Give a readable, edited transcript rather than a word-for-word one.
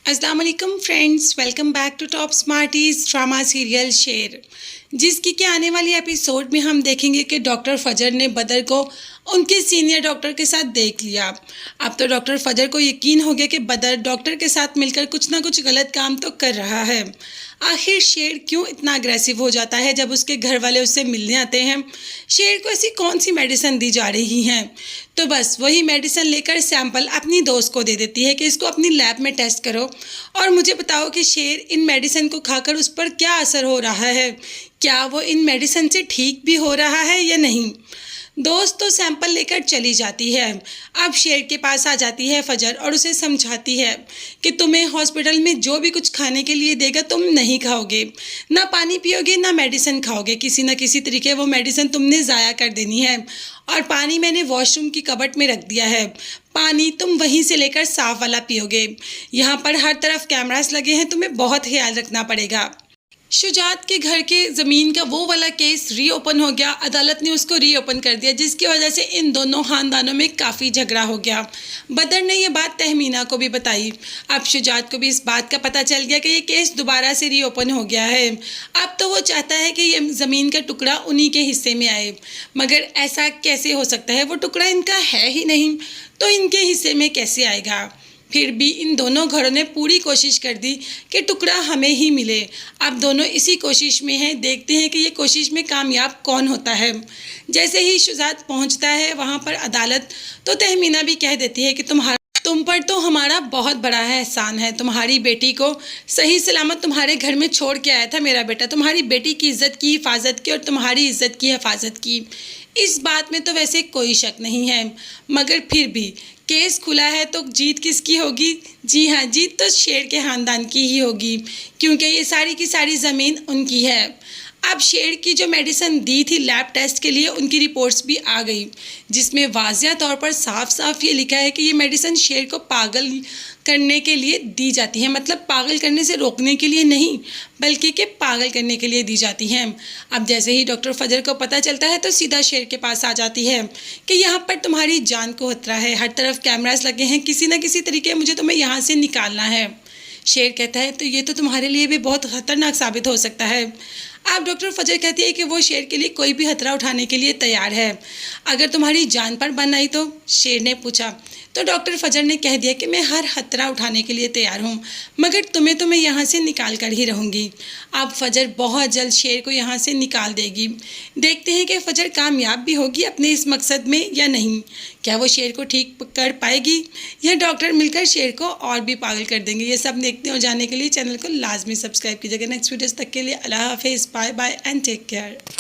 अस्सलाम वालेकुम friends, welcome back to Top Smarties drama serial Sher. जिसकी के आने वाली एपिसोड में हम देखेंगे कि डॉक्टर फजर ने बदर को उनके सीनियर डॉक्टर के साथ देख लिया। अब तो डॉक्टर फजर को यकीन हो गया कि बदर डॉक्टर के साथ मिलकर कुछ ना कुछ गलत काम तो कर रहा है। आखिर शेर क्यों इतना अग्रेसिव हो जाता है जब उसके घर वाले उससे मिलने आते हैं? शेर को ऐसी कौन सी मेडिसिन दी जा रही हैं? तो बस वही मेडिसिन लेकर सैंपल अपनी दोस्त को दे देती है कि इसको अपनी लैब में टेस्ट करो और मुझे बताओ कि शेर इन मेडिसिन को खाकर उस पर क्या असर हो रहा है, क्या वो इन मेडिसिन से ठीक भी हो रहा है या नहीं। दोस्त तो सैंपल लेकर चली जाती है। अब शेर के पास आ जाती है फजर और उसे समझाती है कि तुम्हें हॉस्पिटल में जो भी कुछ खाने के लिए देगा तुम नहीं खाओगे, ना पानी पियोगे ना मेडिसिन खाओगे, किसी न किसी तरीके वो मेडिसिन तुमने ज़ाया कर देनी है। और पानी मैंने वॉशरूम की कबट में रख दिया है, पानी तुम वहीं से लेकर साफ़ वाला पियोगे। यहाँ पर हर तरफ कैमरास लगे हैं, तुम्हें बहुत ख्याल रखना पड़ेगा। शुजात के घर के ज़मीन का वो वाला केस रीओपन हो गया, अदालत ने उसको रीओपन कर दिया, जिसकी वजह से इन दोनों ख़ानदानों में काफ़ी झगड़ा हो गया। बदर ने ये बात तहमीना को भी बताई। अब शुजात को भी इस बात का पता चल गया कि ये केस दोबारा से रीओपन हो गया है। अब तो वो चाहता है कि ये ज़मीन का टुकड़ा उन्हीं के हिस्से में आए, मगर ऐसा कैसे हो सकता है? वो टुकड़ा इनका है ही नहीं, तो इनके हिस्से में कैसे आएगा? फिर भी इन दोनों घरों ने पूरी कोशिश कर दी कि टुकड़ा हमें ही मिले। अब दोनों इसी कोशिश में हैं, देखते हैं कि ये कोशिश में कामयाब कौन होता है। जैसे ही शुजात पहुंचता है वहां पर अदालत, तो तहमीना भी कह देती है कि तुम पर तो हमारा बहुत बड़ा एहसान है। तुम्हारी बेटी को सही सलामत तुम्हारे घर में छोड़ के आया था मेरा बेटा, तुम्हारी बेटी की इज़्ज़त की हिफाजत की और तुम्हारी इज़्ज़त की हिफाजत की। इस बात में तो वैसे कोई शक नहीं है, मगर फिर भी केस खुला है तो जीत किसकी होगी? जी हाँ, जीत तो शेर के ख़ानदान की ही होगी, क्योंकि ये सारी की सारी ज़मीन उनकी है। अब शेर की जो मेडिसिन दी थी लैब टेस्ट के लिए, उनकी रिपोर्ट्स भी आ गई, जिसमें वाज़िया तौर पर साफ साफ ये लिखा है कि ये मेडिसिन शेर को पागल करने के लिए दी जाती है। मतलब पागल करने से रोकने के लिए नहीं, बल्कि कि पागल करने के लिए दी जाती हैं। अब जैसे ही डॉक्टर फजर को पता चलता है तो सीधा शेर के पास आ जाती है कि यहाँ पर तुम्हारी जान को खतरा है, हर तरफ कैमरास लगे हैं, किसी न किसी तरीके मुझे तुम्हें यहाँ से निकालना है। शेर कहता है तो ये तो तुम्हारे लिए भी बहुत ख़तरनाक साबित हो सकता है। अब डॉक्टर फजर कहती है कि वो शेर के लिए कोई भी खतरा उठाने के लिए तैयार है, अगर तुम्हारी जान पर बन आई तो? शेर ने पूछा। तो डॉक्टर फजर ने कह दिया कि मैं हर खतरा उठाने के लिए तैयार हूँ, मगर तुम्हें तो मैं यहाँ से निकाल कर ही रहूँगी। अब फजर बहुत जल्द शेर को यहाँ से निकाल देगी। देखते हैं कि फजर कामयाब भी होगी अपने इस मकसद में या नहीं। क्या वो शेर को ठीक कर पाएगी या डॉक्टर मिलकर शेर को और भी पागल कर देंगे? ये सब देखते हो जाने के लिए चैनल को लाजमी सब्सक्राइब कीजिएगा। नेक्स्ट वीडियोस तक के लिए अल्लाह हाफिज़, bye bye and take care.